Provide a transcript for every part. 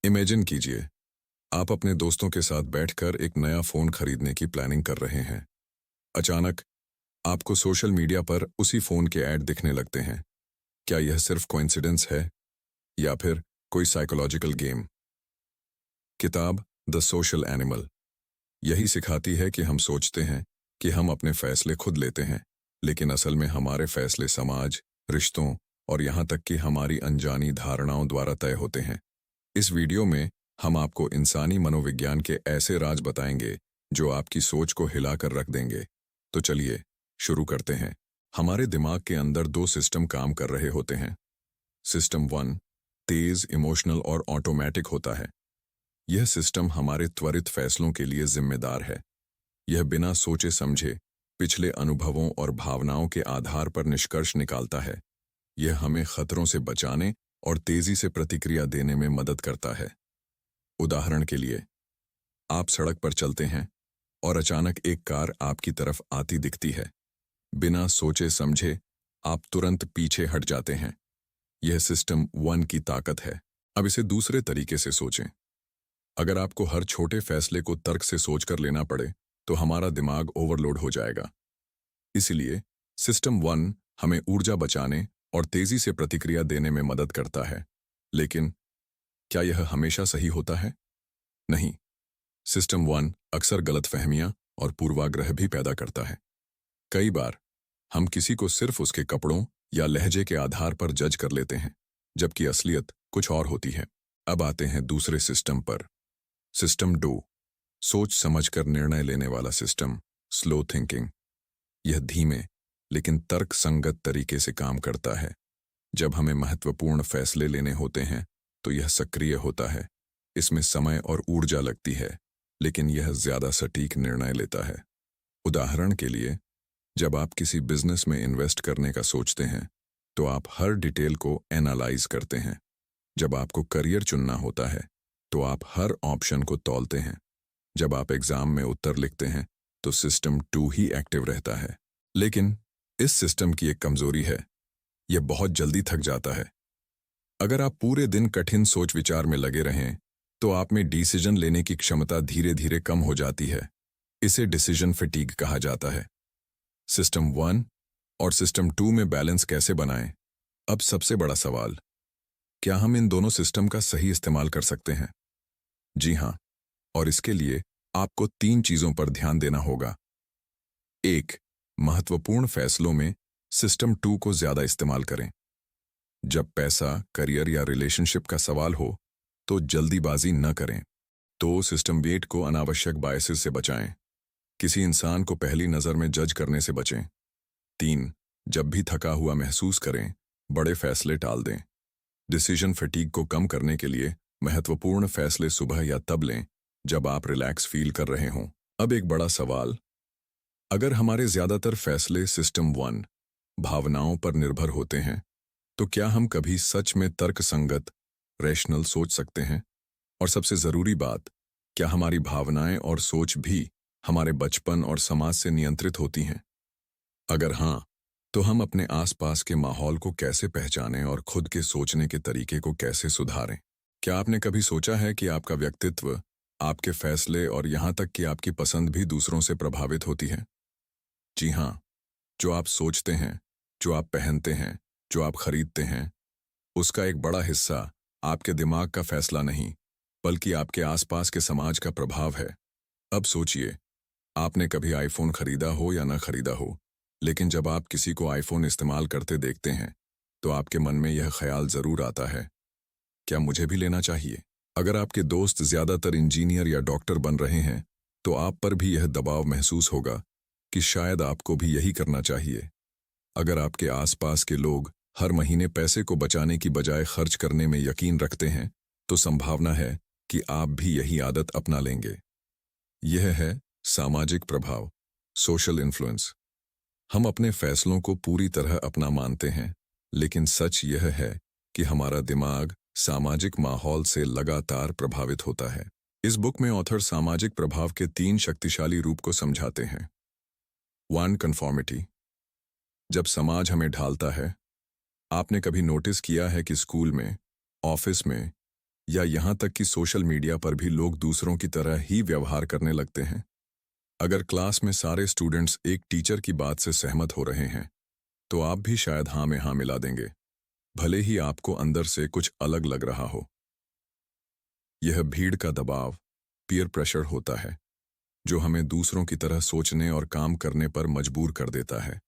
Imagine कीजिए, आप अपने दोस्तों के साथ बैठकर एक नया फ़ोन खरीदने की प्लानिंग कर रहे हैं। अचानक आपको सोशल मीडिया पर उसी फ़ोन के ऐड दिखने लगते हैं। क्या यह सिर्फ कोइंसिडेंस है या फिर कोई साइकोलॉजिकल गेम? किताब द सोशल एनिमल यही सिखाती है कि हम सोचते हैं कि हम अपने फैसले खुद लेते हैं, लेकिन असल में हमारे फैसले समाज, रिश्तों और यहाँ तक कि हमारी अनजानी धारणाओं द्वारा तय होते हैं। इस वीडियो में हम आपको इंसानी मनोविज्ञान के ऐसे राज बताएंगे जो आपकी सोच को हिलाकर रख देंगे। तो चलिए शुरू करते हैं। हमारे दिमाग के अंदर दो सिस्टम काम कर रहे होते हैं। सिस्टम 1 तेज, इमोशनल और ऑटोमेटिक होता है। यह सिस्टम हमारे त्वरित फैसलों के लिए जिम्मेदार है। यह बिना सोचे समझे पिछले अनुभवों और भावनाओं के आधार पर निष्कर्ष निकालता है। यह हमें खतरों से बचाने और तेजी से प्रतिक्रिया देने में मदद करता है। उदाहरण के लिए, आप सड़क पर चलते हैं और अचानक एक कार आपकी तरफ आती दिखती है। बिना सोचे समझे आप तुरंत पीछे हट जाते हैं। यह सिस्टम 1 की ताकत है। अब इसे दूसरे तरीके से सोचें। अगर आपको हर छोटे फैसले को तर्क से सोचकर लेना पड़े, तो हमारा दिमाग ओवरलोड हो जाएगा। इसलिए सिस्टम 1 हमें ऊर्जा बचाने और तेजी से प्रतिक्रिया देने में मदद करता है। लेकिन क्या यह हमेशा सही होता है? नहीं। सिस्टम 1 अक्सर गलतफहमियां और पूर्वाग्रह भी पैदा करता है। कई बार हम किसी को सिर्फ उसके कपड़ों या लहजे के आधार पर जज कर लेते हैं, जबकि असलियत कुछ और होती है। अब आते हैं दूसरे सिस्टम पर। सिस्टम 2 सोच समझकर निर्णय लेने वाला सिस्टम, स्लो थिंकिंग। यह धीमे लेकिन तर्क संगत तरीके से काम करता है। जब हमें महत्वपूर्ण फैसले लेने होते हैं तो यह सक्रिय होता है। इसमें समय और ऊर्जा लगती है, लेकिन यह ज्यादा सटीक निर्णय लेता है। उदाहरण के लिए, जब आप किसी बिजनेस में इन्वेस्ट करने का सोचते हैं तो आप हर डिटेल को एनालाइज करते हैं। जब आपको करियर चुनना होता है तो आप हर ऑप्शन को तौलते हैं। जब आप एग्जाम में उत्तर लिखते हैं तो सिस्टम 2 ही एक्टिव रहता है। लेकिन इस सिस्टम की एक कमजोरी है, यह बहुत जल्दी थक जाता है। अगर आप पूरे दिन कठिन सोच विचार में लगे रहें तो आप में डिसीजन लेने की क्षमता धीरे धीरे कम हो जाती है। इसे डिसीजन फटीग कहा जाता है। सिस्टम 1 और सिस्टम 2 में बैलेंस कैसे बनाएं? अब सबसे बड़ा सवाल, क्या हम इन दोनों सिस्टम का सही इस्तेमाल कर सकते हैं? जी हाँ, और इसके लिए आपको 3 चीजों पर ध्यान देना होगा। 1 महत्वपूर्ण फैसलों में सिस्टम 2 को ज्यादा इस्तेमाल करें। जब पैसा, करियर या रिलेशनशिप का सवाल हो तो जल्दीबाजी न करें। तो सिस्टम 8 को अनावश्यक बायसेस से बचाएं। किसी इंसान को पहली नजर में जज करने से बचें। 3 जब भी थका हुआ महसूस करें, बड़े फैसले टाल दें। डिसीजन फटीग को कम करने के लिए महत्वपूर्ण फैसले सुबह या तब लें जब आप रिलैक्स फील कर रहे हों। अब एक बड़ा सवाल, अगर हमारे ज्यादातर फैसले सिस्टम 1 भावनाओं पर निर्भर होते हैं, तो क्या हम कभी सच में तर्कसंगत, रैशनल सोच सकते हैं? और सबसे जरूरी बात, क्या हमारी भावनाएं और सोच भी हमारे बचपन और समाज से नियंत्रित होती हैं? अगर हाँ, तो हम अपने आसपास के माहौल को कैसे पहचानें और खुद के सोचने के तरीके को कैसे सुधारें? क्या आपने कभी सोचा है कि आपका व्यक्तित्व, आपके फैसले और यहाँ तक कि आपकी पसंद भी दूसरों से प्रभावित होती है? जी हाँ, जो आप सोचते हैं, जो आप पहनते हैं, जो आप खरीदते हैं, उसका एक बड़ा हिस्सा आपके दिमाग का फैसला नहीं, बल्कि आपके आसपास के समाज का प्रभाव है। अब सोचिए, आपने कभी आईफोन खरीदा हो या न खरीदा हो, लेकिन जब आप किसी को आईफोन इस्तेमाल करते देखते हैं तो आपके मन में यह ख्याल जरूर आता है, क्या मुझे भी लेना चाहिए? अगर आपके दोस्त ज्यादातर इंजीनियर या डॉक्टर बन रहे हैं तो आप पर भी यह दबाव महसूस होगा कि शायद आपको भी यही करना चाहिए। अगर आपके आसपास के लोग हर महीने पैसे को बचाने की बजाय खर्च करने में यकीन रखते हैं, तो संभावना है कि आप भी यही आदत अपना लेंगे। यह है सामाजिक प्रभाव, सोशल इन्फ्लुएंस। हम अपने फैसलों को पूरी तरह अपना मानते हैं, लेकिन सच यह है कि हमारा दिमाग सामाजिक माहौल से लगातार प्रभावित होता है। इस बुक में ऑथर सामाजिक प्रभाव के 3 शक्तिशाली रूप को समझाते हैं। 1 कंफॉर्मिटी, जब समाज हमें ढालता है। आपने कभी नोटिस किया है कि स्कूल में, ऑफिस में या यहाँ तक कि सोशल मीडिया पर भी लोग दूसरों की तरह ही व्यवहार करने लगते हैं। अगर क्लास में सारे स्टूडेंट्स एक टीचर की बात से सहमत हो रहे हैं, तो आप भी शायद हाँ में हाँ मिला देंगे, भले ही आपको अंदर से कुछ अलग लग रहा हो। यह भीड़ का दबाव, पीयर प्रेशर होता है, जो हमें दूसरों की तरह सोचने और काम करने पर मजबूर कर देता है।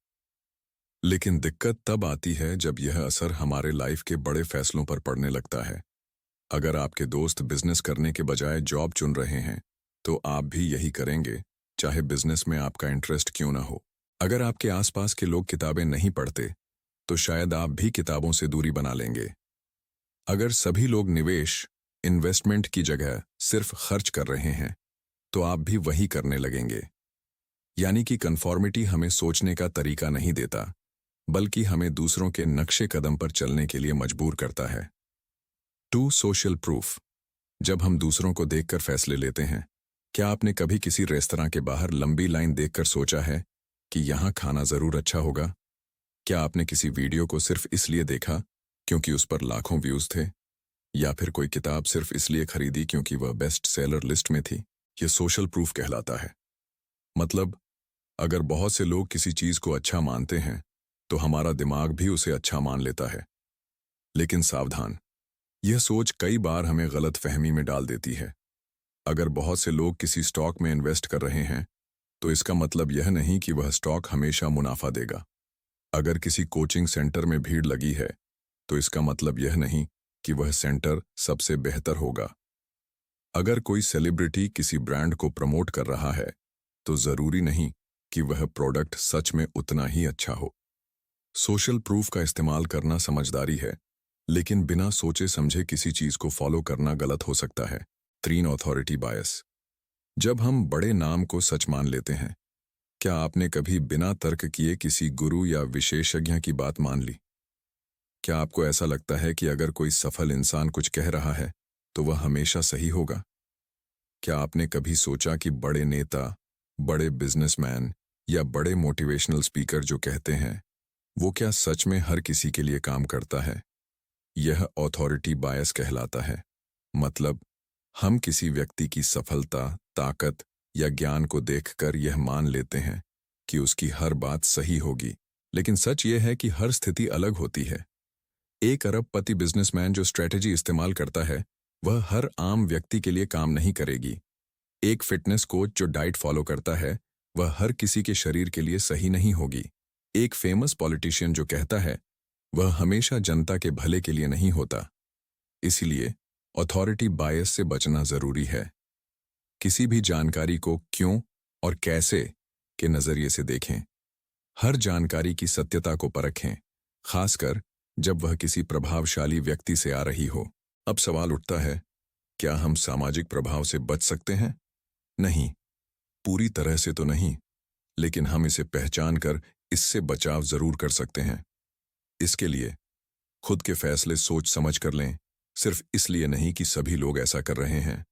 लेकिन दिक्कत तब आती है जब यह असर हमारे लाइफ के बड़े फैसलों पर पड़ने लगता है। अगर आपके दोस्त बिजनेस करने के बजाय जॉब चुन रहे हैं, तो आप भी यही करेंगे, चाहे बिजनेस में आपका इंटरेस्ट क्यों ना हो। अगर आपके आसपास के लोग किताबें नहीं पढ़ते, तो शायद आप भी किताबों से दूरी बना लेंगे। अगर सभी लोग निवेश, इन्वेस्टमेंट की जगह सिर्फ खर्च कर रहे हैं, तो आप भी वही करने लगेंगे। यानी कि कन्फॉर्मिटी हमें सोचने का तरीका नहीं देता, बल्कि हमें दूसरों के नक्शे कदम पर चलने के लिए मजबूर करता है। 2 सोशल प्रूफ। जब हम दूसरों को देखकर फैसले लेते हैं, क्या आपने कभी किसी रेस्तरां के बाहर लंबी लाइन देखकर सोचा है कि यहाँ खाना जरूर अच्छा होगा? क्या आपने किसी वीडियो को सिर्फ इसलिए देखा क्योंकि उस पर लाखों व्यूज थे, या फिर कोई किताब सिर्फ इसलिए खरीदी क्योंकि वह बेस्ट सेलर लिस्ट में थी? यह सोशल प्रूफ कहलाता है। मतलब, अगर बहुत से लोग किसी चीज को अच्छा मानते हैं, तो हमारा दिमाग भी उसे अच्छा मान लेता है। लेकिन सावधान, यह सोच कई बार हमें गलत फहमी में डाल देती है। अगर बहुत से लोग किसी स्टॉक में इन्वेस्ट कर रहे हैं, तो इसका मतलब यह नहीं कि वह स्टॉक हमेशा मुनाफा देगा। अगर किसी कोचिंग सेंटर में भीड़ लगी है, तो इसका मतलब यह नहीं कि वह सेंटर सबसे बेहतर होगा। अगर कोई सेलिब्रिटी किसी ब्रांड को प्रमोट कर रहा है, तो जरूरी नहीं कि वह प्रोडक्ट सच में उतना ही अच्छा हो। सोशल प्रूफ का इस्तेमाल करना समझदारी है, लेकिन बिना सोचे समझे किसी चीज को फॉलो करना गलत हो सकता है। 3 ऑथोरिटी बायस। जब हम बड़े नाम को सच मान लेते हैं, क्या आपने कभी बिना तर्क किए किसी गुरु या विशेषज्ञ की बात मान ली? क्या आपको ऐसा लगता है कि अगर कोई सफल इंसान कुछ कह रहा है, तो वह हमेशा सही होगा? क्या आपने कभी सोचा कि बड़े नेता, बड़े बिजनेसमैन या बड़े मोटिवेशनल स्पीकर जो कहते हैं, वो क्या सच में हर किसी के लिए काम करता है? यह ऑथोरिटी बायस कहलाता है। मतलब, हम किसी व्यक्ति की सफलता, ताकत या ज्ञान को देखकर यह मान लेते हैं कि उसकी हर बात सही होगी, लेकिन सच यह है कि हर स्थिति अलग होती है। एक अरबपति बिजनेसमैन जो स्ट्रेटेजी इस्तेमाल करता है, वह हर आम व्यक्ति के लिए काम नहीं करेगी। एक फिटनेस कोच जो डाइट फॉलो करता है, वह हर किसी के शरीर के लिए सही नहीं होगी। एक फेमस पॉलिटिशियन जो कहता है, वह हमेशा जनता के भले के लिए नहीं होता। इसलिए ऑथोरिटी बायस से बचना जरूरी है। किसी भी जानकारी को क्यों और कैसे के नजरिए से देखें। हर जानकारी की सत्यता को परखें, खासकर जब वह किसी प्रभावशाली व्यक्ति से आ रही हो। अब सवाल उठता है, क्या हम सामाजिक प्रभाव से बच सकते हैं? नहीं, पूरी तरह से तो नहीं, लेकिन हम इसे पहचान कर इससे बचाव जरूर कर सकते हैं। इसके लिए खुद के फैसले सोच समझ कर लें, सिर्फ इसलिए नहीं कि सभी लोग ऐसा कर रहे हैं।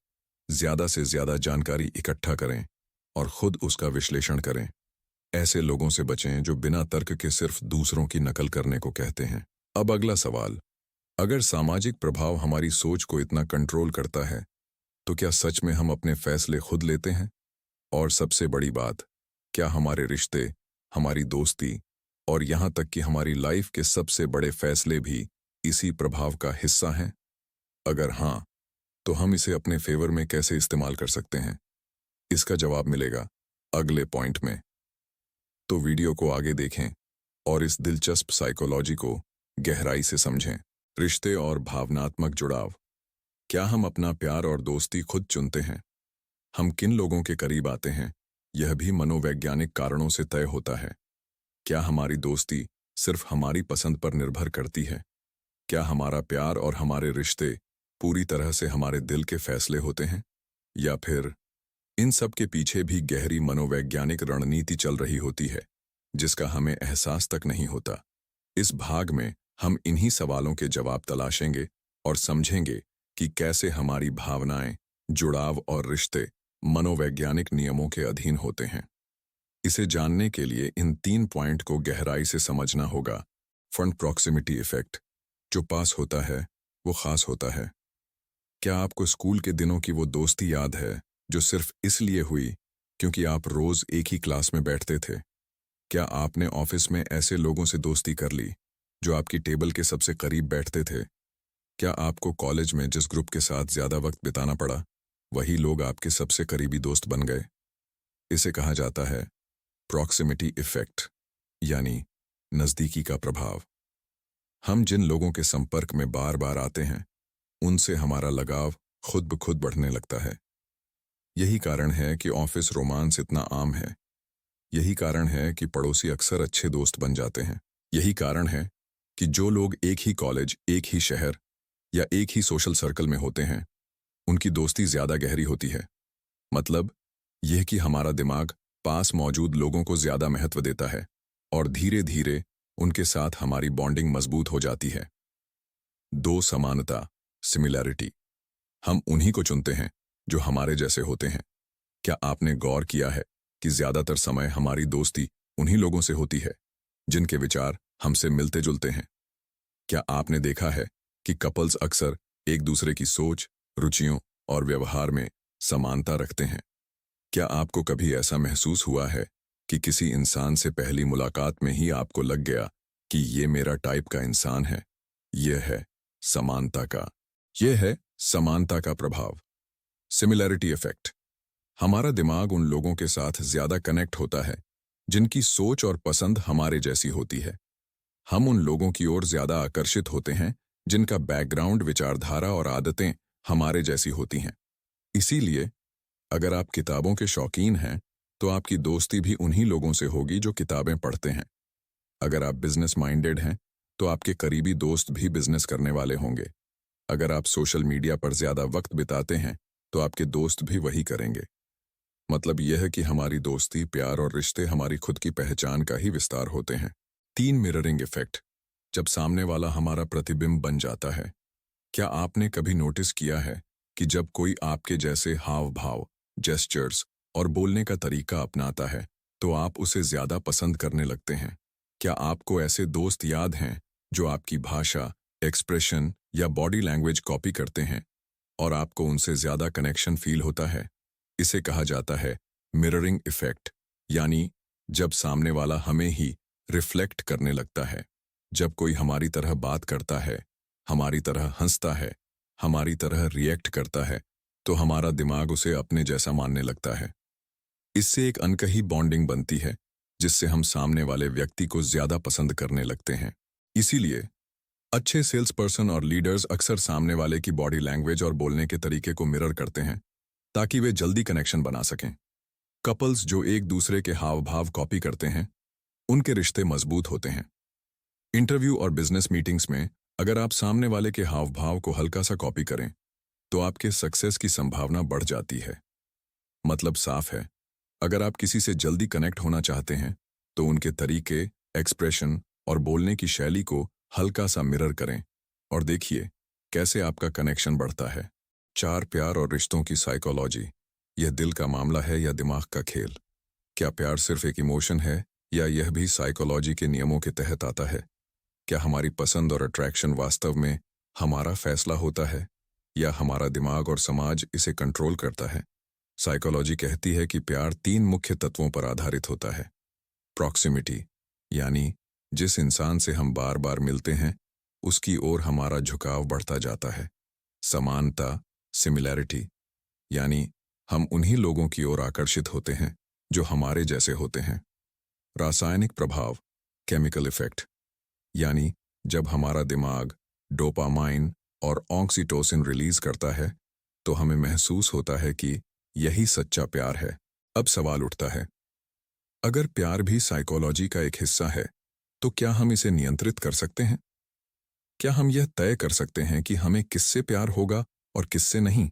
ज्यादा से ज्यादा जानकारी इकट्ठा करें और खुद उसका विश्लेषण करें। ऐसे लोगों से बचें जो बिना तर्क के सिर्फ दूसरों की नकल करने को कहते हैं। अब अगला सवाल, अगर सामाजिक प्रभाव हमारी सोच को इतना कंट्रोल करता है, तो क्या सच में हम अपने फैसले खुद लेते हैं? और सबसे बड़ी बात, क्या हमारे रिश्ते, हमारी दोस्ती और यहाँ तक कि हमारी लाइफ के सबसे बड़े फैसले भी इसी प्रभाव का हिस्सा हैं? अगर हाँ, तो हम इसे अपने फेवर में कैसे इस्तेमाल कर सकते हैं? इसका जवाब मिलेगा अगले पॉइंट में। तो वीडियो को आगे देखें और इस दिलचस्प साइकोलॉजी को गहराई से समझें। रिश्ते और भावनात्मक जुड़ाव। क्या हम अपना प्यार और दोस्ती खुद चुनते हैं? हम किन लोगों के करीब आते हैं, यह भी मनोवैज्ञानिक कारणों से तय होता है। क्या हमारी दोस्ती सिर्फ हमारी पसंद पर निर्भर करती है? क्या हमारा प्यार और हमारे रिश्ते पूरी तरह से हमारे दिल के फैसले होते हैं, या फिर इन सब के पीछे भी गहरी मनोवैज्ञानिक रणनीति चल रही होती है, जिसका हमें एहसास तक नहीं होता? इस भाग में हम इन्हीं सवालों के जवाब तलाशेंगे और समझेंगे कि कैसे हमारी भावनाएं, जुड़ाव और रिश्ते मनोवैज्ञानिक नियमों के अधीन होते हैं। इसे जानने के लिए इन 3 पॉइंट को गहराई से समझना होगा। Front proximity effect. जो पास होता है वो खास होता है। क्या आपको स्कूल के दिनों की वो दोस्ती याद है जो सिर्फ इसलिए हुई क्योंकि आप रोज एक ही क्लास में बैठते थे? क्या आपने ऑफिस में ऐसे लोगों से दोस्ती कर ली जो आपकी टेबल के सबसे करीब बैठते थे? क्या आपको कॉलेज में जिस ग्रुप के साथ ज्यादा वक्त बिताना पड़ा वही लोग आपके सबसे करीबी दोस्त बन गए? इसे कहा जाता है प्रॉक्सिमिटी इफेक्ट, यानी नजदीकी का प्रभाव। हम जिन लोगों के संपर्क में बार बार आते हैं उनसे हमारा लगाव खुद ब खुद बढ़ने लगता है। यही कारण है कि ऑफिस रोमांस इतना आम है। यही कारण है कि पड़ोसी अक्सर अच्छे दोस्त बन जाते हैं। यही कारण है कि जो लोग एक ही कॉलेज, एक ही शहर या एक ही सोशल सर्कल में होते हैं उनकी दोस्ती ज्यादा गहरी होती है। मतलब यह कि हमारा दिमाग पास मौजूद लोगों को ज्यादा महत्व देता है और धीरे धीरे उनके साथ हमारी बॉन्डिंग मजबूत हो जाती है। दो समानता, सिमिलैरिटी। हम उन्हीं को चुनते हैं जो हमारे जैसे होते हैं। क्या आपने गौर किया है कि ज्यादातर समय हमारी दोस्ती उन्हीं लोगों से होती है जिनके विचार हमसे मिलते जुलते हैं? क्या आपने देखा है कि कपल्स अक्सर एक दूसरे की सोच, रुचियों और व्यवहार में समानता रखते हैं? क्या आपको कभी ऐसा महसूस हुआ है कि किसी इंसान से पहली मुलाकात में ही आपको लग गया कि ये मेरा टाइप का इंसान है? यह है समानता का यह है समानता का प्रभाव, सिमिलैरिटी इफेक्ट। हमारा दिमाग उन लोगों के साथ ज्यादा कनेक्ट होता है जिनकी सोच और पसंद हमारे जैसी होती है। हम उन लोगों की ओर ज्यादा आकर्षित होते हैं जिनका बैकग्राउंड, विचारधारा और आदतें हमारे जैसी होती हैं। इसीलिए अगर आप किताबों के शौकीन हैं तो आपकी दोस्ती भी उन्हीं लोगों से होगी जो किताबें पढ़ते हैं। अगर आप बिजनेस माइंडेड हैं तो आपके करीबी दोस्त भी बिजनेस करने वाले होंगे। अगर आप सोशल मीडिया पर ज्यादा वक्त बिताते हैं तो आपके दोस्त भी वही करेंगे। मतलब यह है कि हमारी दोस्ती, प्यार और रिश्ते हमारी खुद की पहचान का ही विस्तार होते हैं। 3, मिररिंग इफेक्ट। जब सामने वाला हमारा प्रतिबिंब बन जाता है। क्या आपने कभी नोटिस किया है कि जब कोई आपके जैसे हाव भाव, जेस्चर्स और बोलने का तरीका अपनाता है तो आप उसे ज्यादा पसंद करने लगते हैं? क्या आपको ऐसे दोस्त याद हैं जो आपकी भाषा, एक्सप्रेशन या बॉडी लैंग्वेज कॉपी करते हैं और आपको उनसे ज्यादा कनेक्शन फील होता है? इसे कहा जाता है मिररिंग इफेक्ट, यानी जब सामने वाला हमें ही रिफ्लेक्ट करने लगता है। जब कोई हमारी तरह बात करता है, हमारी तरह हंसता है, हमारी तरह रिएक्ट करता है तो हमारा दिमाग उसे अपने जैसा मानने लगता है। इससे एक अनकही बॉन्डिंग बनती है जिससे हम सामने वाले व्यक्ति को ज्यादा पसंद करने लगते हैं। इसीलिए अच्छे सेल्स पर्सन और लीडर्स अक्सर सामने वाले की बॉडी लैंग्वेज और बोलने के तरीके को मिरर करते हैं ताकि वे जल्दी कनेक्शन बना सकें। कपल्स जो एक दूसरे के हाव भाव कॉपी करते हैं उनके रिश्ते मजबूत होते हैं। इंटरव्यू और बिजनेस मीटिंग्स में अगर आप सामने वाले के हाव भाव को हल्का सा कॉपी करें तो आपके सक्सेस की संभावना बढ़ जाती है। मतलब साफ है, अगर आप किसी से जल्दी कनेक्ट होना चाहते हैं तो उनके तरीके, एक्सप्रेशन और बोलने की शैली को हल्का सा मिरर करें और देखिए कैसे आपका कनेक्शन बढ़ता है। 4, प्यार और रिश्तों की साइकोलॉजी। यह दिल का मामला है या दिमाग का खेल? क्या प्यार सिर्फ एक इमोशन है या यह भी साइकोलॉजी के नियमों के तहत आता है? क्या हमारी पसंद और अट्रैक्शन वास्तव में हमारा फैसला होता है या हमारा दिमाग और समाज इसे कंट्रोल करता है? साइकोलॉजी कहती है कि प्यार 3 मुख्य तत्वों पर आधारित होता है। प्रॉक्सिमिटी, यानी जिस इंसान से हम बार बार मिलते हैं उसकी ओर हमारा झुकाव बढ़ता जाता है। समानता, सिमिलैरिटी, यानी हम उन्हीं लोगों की ओर आकर्षित होते हैं जो हमारे जैसे होते हैं। रासायनिक प्रभाव, केमिकल इफेक्ट, यानी जब हमारा दिमाग डोपामाइन और ऑक्सीटोसिन रिलीज करता है तो हमें महसूस होता है कि यही सच्चा प्यार है। अब सवाल उठता है, अगर प्यार भी साइकोलॉजी का एक हिस्सा है तो क्या हम इसे नियंत्रित कर सकते हैं? क्या हम यह तय कर सकते हैं कि हमें किससे प्यार होगा और किससे नहीं?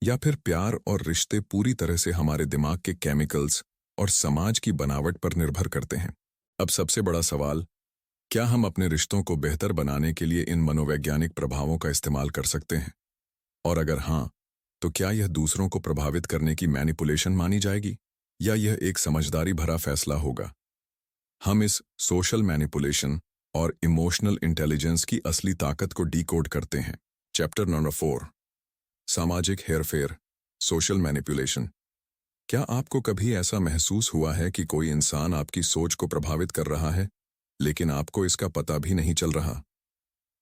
या फिर प्यार और रिश्ते पूरी तरह से हमारे दिमाग के केमिकल्स और समाज की बनावट पर निर्भर करते हैं? अब सबसे बड़ा सवाल, क्या हम अपने रिश्तों को बेहतर बनाने के लिए इन मनोवैज्ञानिक प्रभावों का इस्तेमाल कर सकते हैं? और अगर हाँ, तो क्या यह दूसरों को प्रभावित करने की मैनिपुलेशन मानी जाएगी या यह एक समझदारी भरा फैसला होगा? हम इस सोशल मैनिपुलेशन और इमोशनल इंटेलिजेंस की असली ताकत को डीकोड करते हैं। चैप्टर नंबर 4, सामाजिक हेरफेर, सोशल मैनिपुलेशन। क्या आपको कभी ऐसा महसूस हुआ है कि कोई इंसान आपकी सोच को प्रभावित कर रहा है, लेकिन आपको इसका पता भी नहीं चल रहा?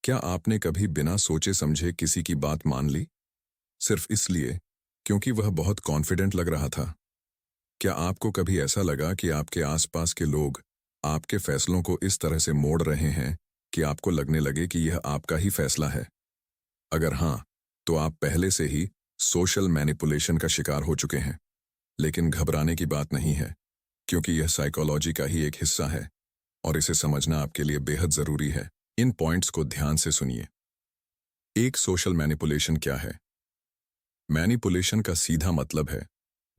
क्या आपने कभी बिना सोचे समझे किसी की बात मान ली, सिर्फ इसलिए क्योंकि वह बहुत कॉन्फिडेंट लग रहा था? क्या आपको कभी ऐसा लगा कि आपके आसपास के लोग आपके फैसलों को इस तरह से मोड़ रहे हैं कि आपको लगने लगे कि यह आपका ही फैसला है? अगर हाँ, तो आप पहले से ही सोशल मैनिपुलेशन का शिकार हो चुके हैं। लेकिन घबराने की बात नहीं है, क्योंकि यह साइकोलॉजी का ही एक हिस्सा है और इसे समझना आपके लिए बेहद जरूरी है। इन पॉइंट्स को ध्यान से सुनिए। एक सोशल मैनिपुलेशन क्या है? मैनिपुलेशन का सीधा मतलब है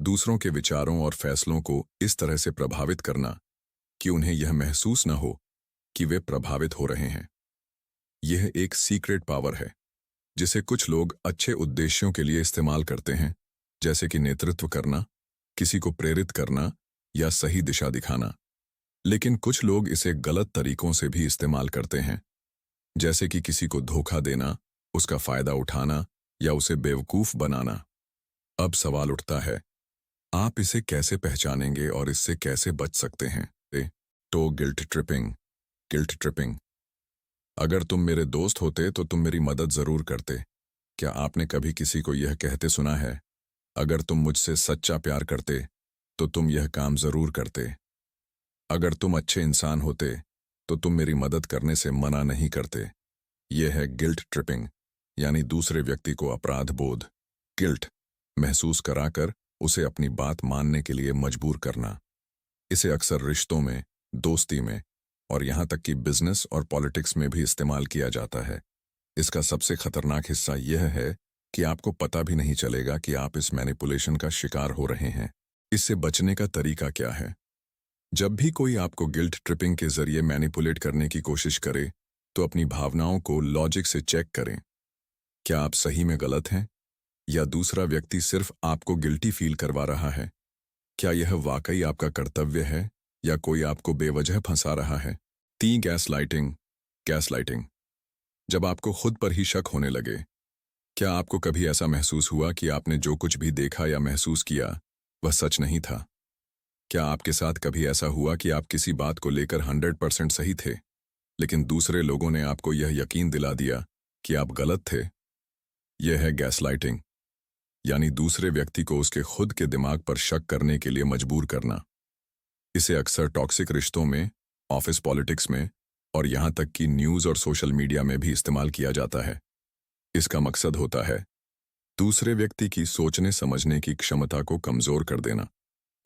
दूसरों के विचारों और फैसलों को इस तरह से प्रभावित करना कि उन्हें यह महसूस न हो कि वे प्रभावित हो रहे हैं। यह एक सीक्रेट पावर है जिसे कुछ लोग अच्छे उद्देश्यों के लिए इस्तेमाल करते हैं, जैसे कि नेतृत्व करना, किसी को प्रेरित करना या सही दिशा दिखाना। लेकिन कुछ लोग इसे गलत तरीकों से भी इस्तेमाल करते हैं, जैसे कि किसी को धोखा देना, उसका फायदा उठाना या उसे बेवकूफ बनाना। अब सवाल उठता है, आप इसे कैसे पहचानेंगे और इससे कैसे बच सकते हैं? तो गिल्ट ट्रिपिंग। Guilt tripping. अगर तुम मेरे दोस्त होते तो तुम मेरी मदद जरूर करते। क्या आपने कभी किसी को यह कहते सुना है, अगर तुम मुझसे सच्चा प्यार करते तो तुम यह काम जरूर करते? अगर तुम अच्छे इंसान होते तो तुम मेरी मदद करने से मना नहीं करते। यह है गिल्ट ट्रिपिंग, यानी दूसरे व्यक्ति को अपराध बोध, गिल्ट महसूस कराकर उसे अपनी बात मानने के लिए मजबूर करना। इसे अक्सर रिश्तों में, दोस्ती में और यहां तक कि बिजनेस और पॉलिटिक्स में भी इस्तेमाल किया जाता है। इसका सबसे खतरनाक हिस्सा यह है कि आपको पता भी नहीं चलेगा कि आप इस मैनिपुलेशन का शिकार हो रहे हैं। इससे बचने का तरीका क्या है? जब भी कोई आपको गिल्ट ट्रिपिंग के जरिए मैनिपुलेट करने की कोशिश करे, तो अपनी भावनाओं को लॉजिक से चेक करें। क्या आप सही में गलत हैं, या दूसरा व्यक्ति सिर्फ आपको गिल्टी फील करवा रहा है? क्या यह वाकई आपका कर्तव्य है या कोई आपको बेवजह फंसा रहा है? गैसलाइटिंग। गैसलाइटिंग। जब आपको खुद पर ही शक होने लगे। क्या आपको कभी ऐसा महसूस हुआ कि आपने जो कुछ भी देखा या महसूस किया वह सच नहीं था? क्या आपके साथ कभी ऐसा हुआ कि आप किसी बात को लेकर 100% सही थे, लेकिन दूसरे लोगों ने आपको यह यकीन दिला दिया कि आप गलत थे? यह है गैसलाइटिंग, यानी दूसरे व्यक्ति को उसके खुद के दिमाग पर शक करने के लिए मजबूर करना। इसे अक्सर टॉक्सिक रिश्तों में, ऑफिस पॉलिटिक्स में और यहां तक कि न्यूज़ और सोशल मीडिया में भी इस्तेमाल किया जाता है। इसका मकसद होता है दूसरे व्यक्ति की सोचने समझने की क्षमता को कमजोर कर देना,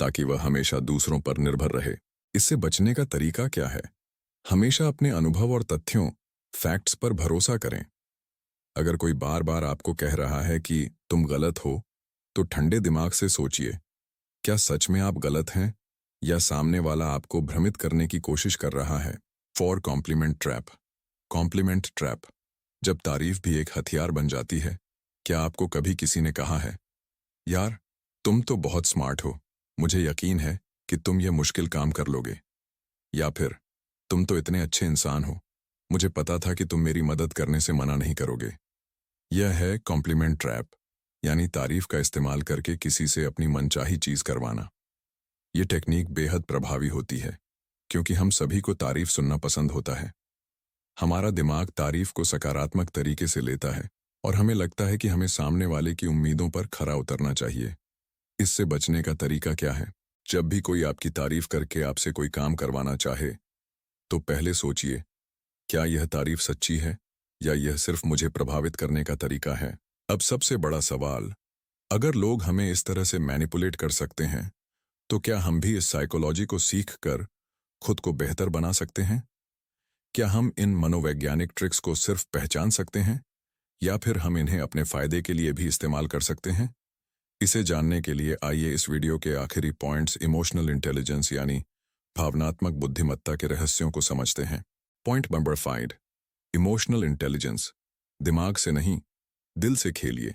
ताकि वह हमेशा दूसरों पर निर्भर रहे। इससे बचने का तरीका क्या है? हमेशा अपने अनुभव और तथ्यों, फैक्ट्स पर भरोसा करें। अगर कोई बार बार आपको कह रहा है कि तुम गलत हो, तो ठंडे दिमाग से सोचिए, क्या सच में आप गलत हैं या सामने वाला आपको भ्रमित करने की कोशिश कर रहा है? For compliment trap. Compliment trap. जब तारीफ भी एक हथियार बन जाती है। क्या आपको कभी किसी ने कहा है, यार तुम तो बहुत स्मार्ट हो, मुझे यकीन है कि तुम यह मुश्किल काम कर लोगे? या फिर तुम तो इतने अच्छे इंसान हो, मुझे पता था कि तुम मेरी मदद करने से मना नहीं करोगे? यह है कॉम्प्लीमेंट ट्रैप, यानी तारीफ का इस्तेमाल करके किसी से अपनी मनचाही चीज करवाना। यह टेक्निक बेहद प्रभावी होती है, क्योंकि हम सभी को तारीफ सुनना पसंद होता है। हमारा दिमाग तारीफ को सकारात्मक तरीके से लेता है और हमें लगता है कि हमें सामने वाले की उम्मीदों पर खरा उतरना चाहिए। इससे बचने का तरीका क्या है? जब भी कोई आपकी तारीफ करके आपसे कोई काम करवाना चाहे, तो पहले सोचिए, क्या यह तारीफ सच्ची है या यह सिर्फ मुझे प्रभावित करने का तरीका है? अब सबसे बड़ा सवाल, अगर लोग हमें इस तरह से मैनिपुलेट कर सकते हैं, तो क्या हम भी इस साइकोलॉजी को सीख कर खुद को बेहतर बना सकते हैं? क्या हम इन मनोवैज्ञानिक ट्रिक्स को सिर्फ पहचान सकते हैं, या फिर हम इन्हें अपने फायदे के लिए भी इस्तेमाल कर सकते हैं? इसे जानने के लिए आइए इस वीडियो के आखिरी पॉइंट्स इमोशनल इंटेलिजेंस यानी भावनात्मक बुद्धिमत्ता के रहस्यों को समझते हैं। Point number 5, emotional intelligence. दिमाग से नहीं, दिल से खेलिए।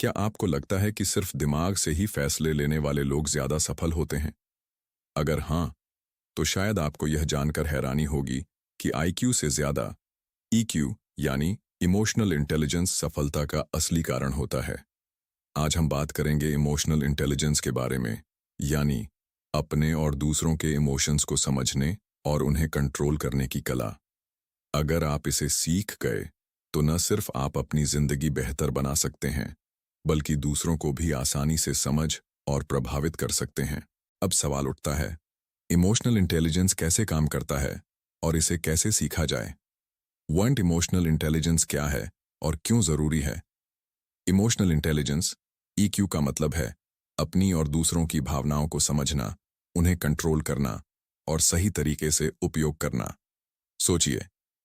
क्या आपको लगता है कि सिर्फ दिमाग से ही फैसले लेने वाले लोग ज्यादा सफल होते हैं? अगर हाँ, तो शायद आपको यह जानकर हैरानी होगी कि आईक्यू से ज्यादा ईक्यू यानी इमोशनल इंटेलिजेंस सफलता का असली कारण होता है। आज हम बात करेंगे इमोशनल इंटेलिजेंस के बारे में, यानी अपने और दूसरों के इमोशंस को समझने और उन्हें कंट्रोल करने की कला। अगर आप इसे सीख गए तो न सिर्फ आप अपनी जिंदगी बेहतर बना सकते हैं, बल्कि दूसरों को भी आसानी से समझ और प्रभावित कर सकते हैं। अब सवाल उठता है, इमोशनल इंटेलिजेंस कैसे काम करता है और इसे कैसे सीखा जाए? वॉन्ट इमोशनल इंटेलिजेंस क्या है और क्यों जरूरी है? इमोशनल इंटेलिजेंस ईक्यू का मतलब है अपनी और दूसरों की भावनाओं को समझना, उन्हें कंट्रोल करना और सही तरीके से उपयोग करना। सोचिए,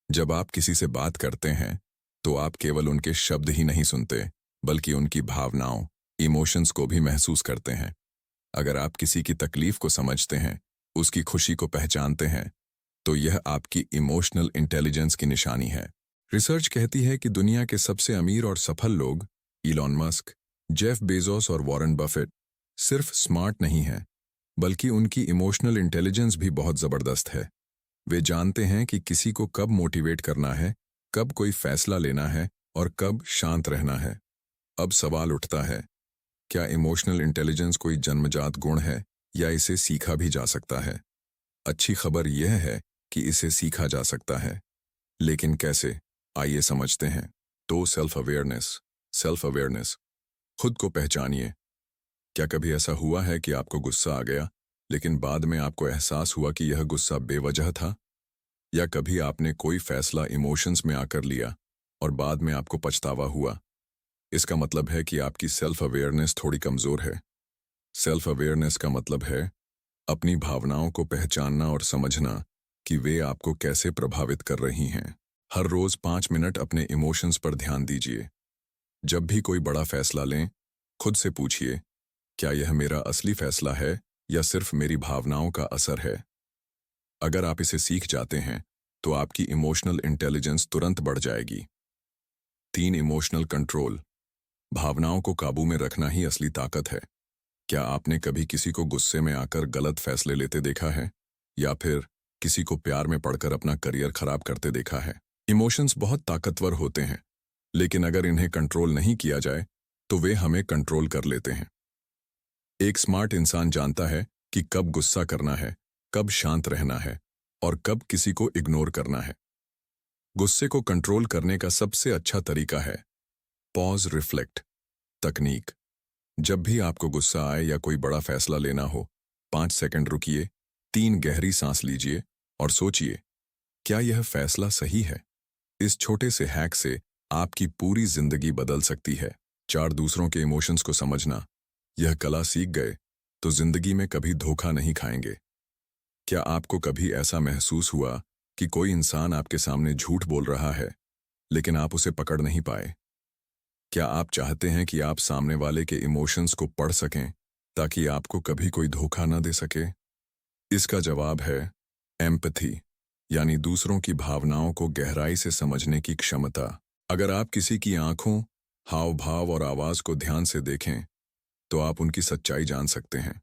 जब आप किसी से बात करते हैं तो आप केवल उनके शब्द ही नहीं सुनते, बल्कि उनकी भावनाओं, इमोशंस को भी महसूस करते हैं। अगर आप किसी की तकलीफ को समझते हैं, उसकी खुशी को पहचानते हैं, तो यह आपकी इमोशनल इंटेलिजेंस की निशानी है। रिसर्च कहती है कि दुनिया के सबसे अमीर और सफल लोग, इलॉन मस्क, जेफ बेजोस और वॉरेन बफेट, सिर्फ स्मार्ट नहीं हैं, बल्कि उनकी इमोशनल इंटेलिजेंस भी बहुत जबरदस्त है। वे जानते हैं कि किसी को कब मोटिवेट करना है, कब कोई फैसला लेना है और कब शांत रहना है। अब सवाल उठता है, क्या इमोशनल इंटेलिजेंस कोई जन्मजात गुण है या इसे सीखा भी जा सकता है? अच्छी खबर यह है कि इसे सीखा जा सकता है, लेकिन कैसे? आइए समझते हैं। तो सेल्फ अवेयरनेस, खुद को पहचानिए। क्या कभी ऐसा हुआ है कि आपको गुस्सा आ गया, लेकिन बाद में आपको एहसास हुआ कि यह गुस्सा बेवजह था? या कभी आपने कोई फैसला इमोशंस में आकर लिया और बाद में आपको पछतावा हुआ? इसका मतलब है कि आपकी सेल्फ अवेयरनेस थोड़ी कमजोर है। सेल्फ अवेयरनेस का मतलब है अपनी भावनाओं को पहचानना और समझना कि वे आपको कैसे प्रभावित कर रही हैं। हर रोज 5 मिनट अपने इमोशंस पर ध्यान दीजिए। जब भी कोई बड़ा फैसला लें, खुद से पूछिए, क्या यह मेरा असली फैसला है या सिर्फ मेरी भावनाओं का असर है? अगर आप इसे सीख जाते हैं तो आपकी इमोशनल इंटेलिजेंस तुरंत बढ़ जाएगी। 3 इमोशनल कंट्रोल, भावनाओं को काबू में रखना ही असली ताकत है। क्या आपने कभी किसी को गुस्से में आकर गलत फैसले लेते देखा है, या फिर किसी को प्यार में पड़कर अपना करियर खराब करते देखा है? इमोशंस बहुत ताकतवर होते हैं, लेकिन अगर इन्हें कंट्रोल नहीं किया जाए तो वे हमें कंट्रोल कर लेते हैं। एक स्मार्ट इंसान जानता है कि कब गुस्सा करना है, कब शांत रहना है और कब किसी को इग्नोर करना है। गुस्से को कंट्रोल करने का सबसे अच्छा तरीका है पॉज रिफ्लेक्ट तकनीक। जब भी आपको गुस्सा आए या कोई बड़ा फैसला लेना हो, 5 सेकंड रुकिए, 3 गहरी सांस लीजिए और सोचिए, क्या यह फैसला सही है? इस छोटे से हैक से आपकी पूरी जिंदगी बदल सकती है। 4 दूसरों के इमोशंस को समझना, यह कला सीख गए तो जिंदगी में कभी धोखा नहीं खाएंगे। क्या आपको कभी ऐसा महसूस हुआ कि कोई इंसान आपके सामने झूठ बोल रहा है, लेकिन आप उसे पकड़ नहीं पाए? क्या आप चाहते हैं कि आप सामने वाले के इमोशंस को पढ़ सकें ताकि आपको कभी कोई धोखा न दे सके? इसका जवाब है एम्पैथी, यानी दूसरों की भावनाओं को गहराई से समझने की क्षमता। अगर आप किसी की आंखों, हाव भाव और आवाज को ध्यान से देखें तो आप उनकी सच्चाई जान सकते हैं।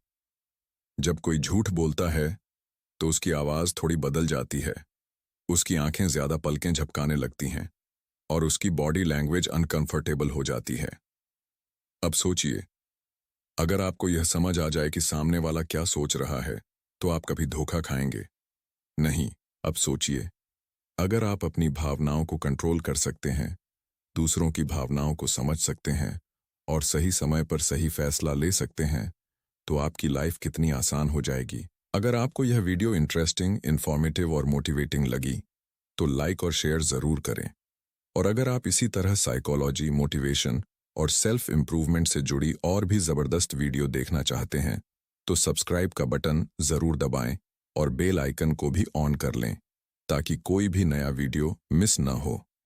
जब कोई झूठ बोलता है तो उसकी आवाज थोड़ी बदल जाती है, उसकी आंखें ज्यादा पलकें झपकाने लगती हैं और उसकी बॉडी लैंग्वेज अनकंफर्टेबल हो जाती है। अब सोचिए, अगर आपको यह समझ आ जाए कि सामने वाला क्या सोच रहा है, तो आप कभी धोखा खाएंगे नहीं। अब सोचिए, अगर आप अपनी भावनाओं को कंट्रोल कर सकते हैं, दूसरों की भावनाओं को समझ सकते हैं और सही समय पर सही फैसला ले सकते हैं, तो आपकी लाइफ कितनी आसान हो जाएगी। अगर आपको यह वीडियो इंटरेस्टिंग, इंफॉर्मेटिव और मोटिवेटिंग लगी तो लाइक और शेयर जरूर करें। और अगर आप इसी तरह साइकोलॉजी, मोटिवेशन और सेल्फ इंप्रूवमेंट से जुड़ी और भी जबरदस्त वीडियो देखना चाहते हैं, तो सब्सक्राइब का बटन जरूर दबाएं और बेल आइकन को भी ऑन कर लें ताकि कोई भी नया वीडियो मिस न हो।